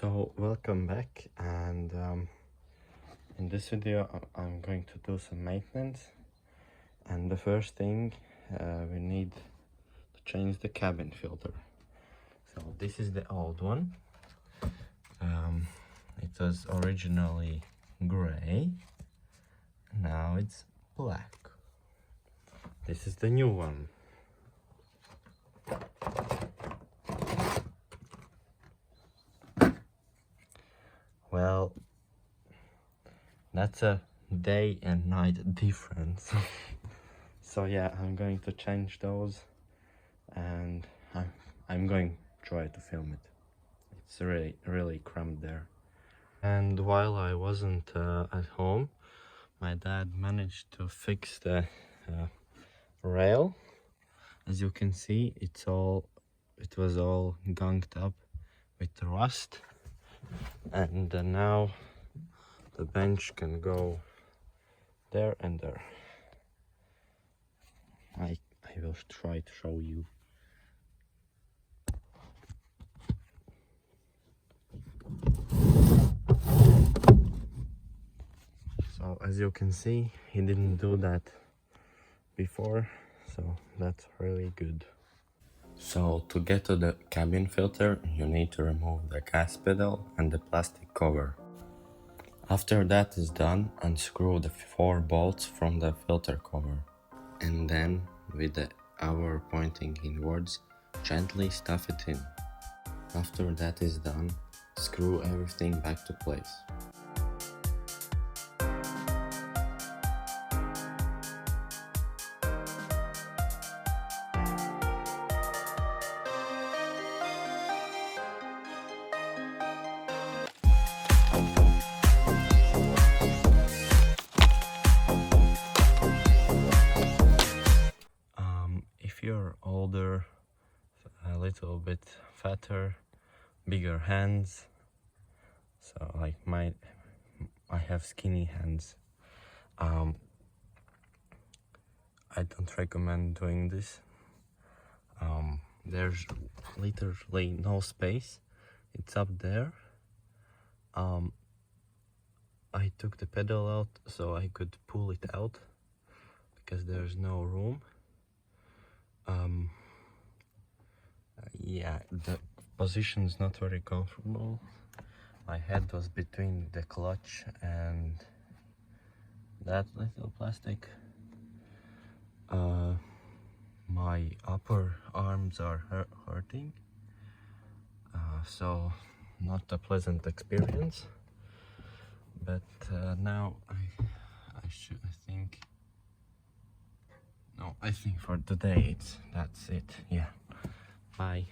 So welcome back, and in this video I'm going to do some maintenance. And the first thing, we need to change the cabin filter. So this is the old one. It was originally gray, now it's black. This is the new one. Well, that's a day and night difference. So yeah, I'm going to change those, and I'm going to try to film it. It's really cramped there. And while I wasn't at home, my dad managed to fix the rail. As you can see, it was all gunked up with rust, and now the bench can go there and there. I will try to show you. So as you can see, he didn't do that before, so that's really good. So to get to the cabin filter, you need to remove the gas pedal and the plastic cover. After that is done, unscrew the 4 bolts from the filter cover, and then with the hour pointing inwards, gently stuff it in. After that is done, screw everything back to place. If you're older, a little bit fatter, bigger hands, so like I have skinny hands, I don't recommend doing this. There's literally no space. It's up there. I took the pedal out so I could pull it out because there's no room. Yeah, the position is not very comfortable. My head was between the clutch and that little plastic. My upper arms are hurting, so not a pleasant experience. But now I think for today that's it. Yeah, bye.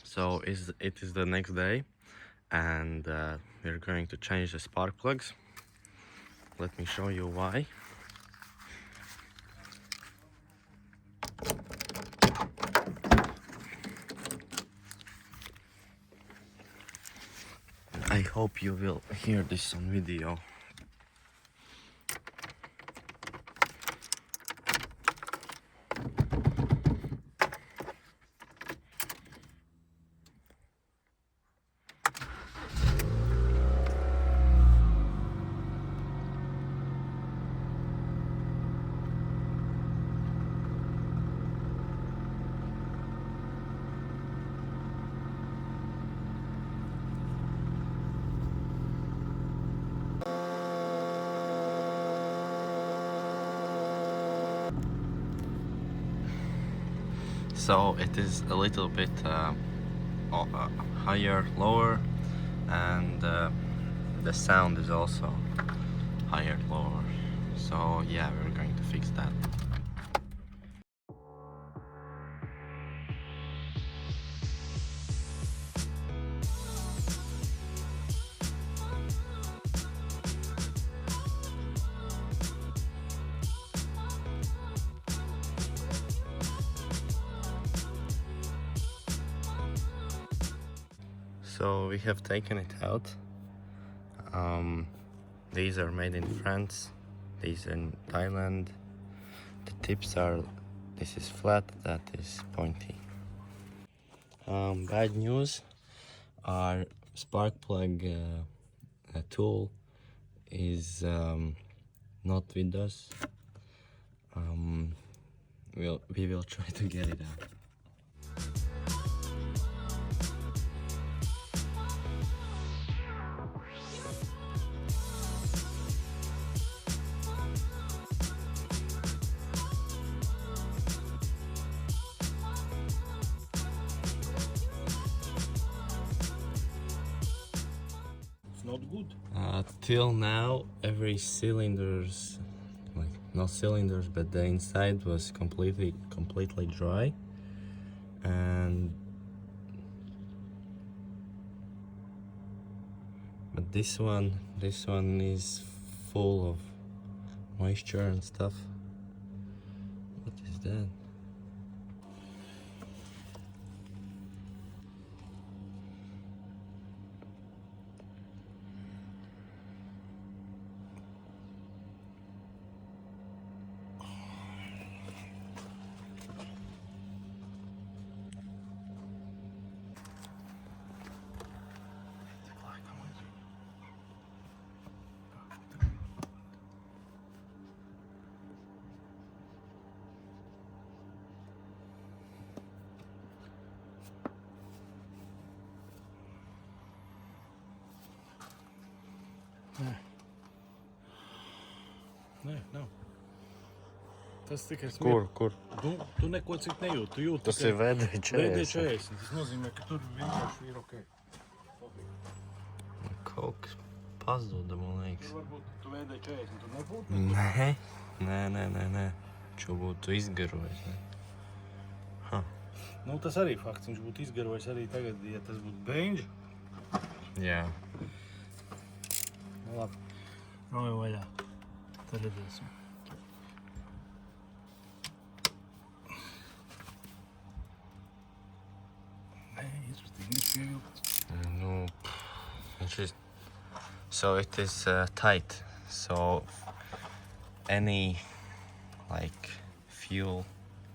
So it is the next day, and we're going to change the spark plugs. Let me show you why. I hope you will hear this on video. So it is a little bit higher, lower, and the sound is also higher, lower. So yeah, we're going to fix that. So we have taken it out. These are made in France, these in Thailand. The tips are, this is flat, that is pointy. Bad news, our spark plug tool is not with us. We will try to get it out. It's not good. Till now, every cylinders, like not cylinders, but the inside was completely dry, and but this one is full of moisture and stuff. What is that? Nav. Tas tikai Kur? Tu neko citu nejūti. Tu jūti Tas ir VD40. Tas nozīmē, ka tur vienkārši ir ok. Kaut kas pazuda, man liekas. Varbūt tu VD40 tur nebūtu? Nē. Čo būtu izgarojis, ne? Nu, tas arī fakts. Viņš būtu izgarojis arī tagad, ja tas būtu beņģi. Jā. Nu, labi. Rauj vaļā. Tad redzēsim. Nē, izpratīgi nepievilkts. Nu, viņš ir... So it is tight. So any like fuel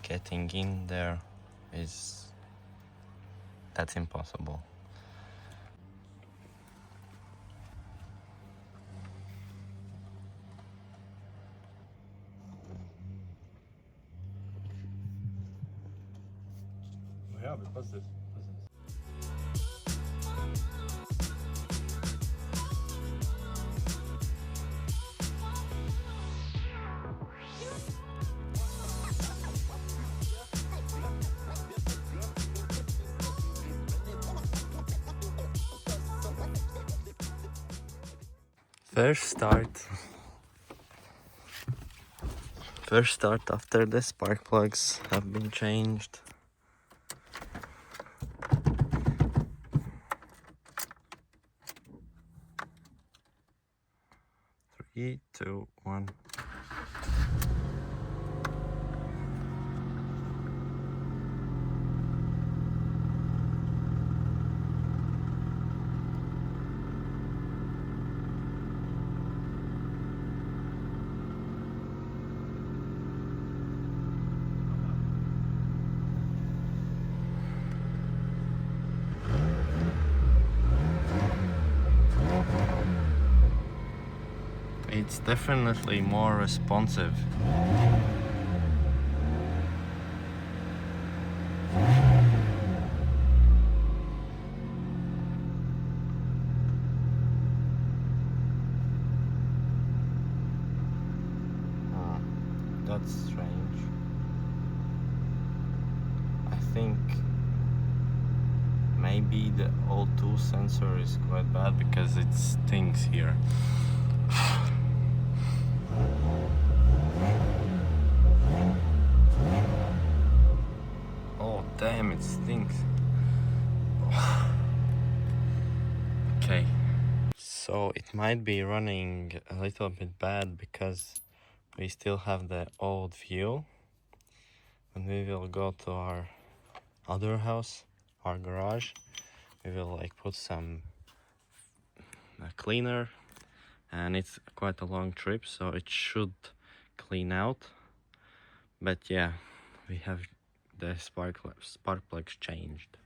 getting in there that's impossible. Nu jā, bet pazies. First start after the spark plugs have been changed. Three, two, one. It's definitely more responsive. That's strange. I think maybe the O2 sensor is quite bad because it stinks here. Oh damn, it stinks. Okay, so it might be running a little bit bad because we still have the old fuel, and we will go to our other house, our garage. We will like put some cleaner, and it's quite a long trip, so it should clean out. But yeah, we have the spark plugs changed.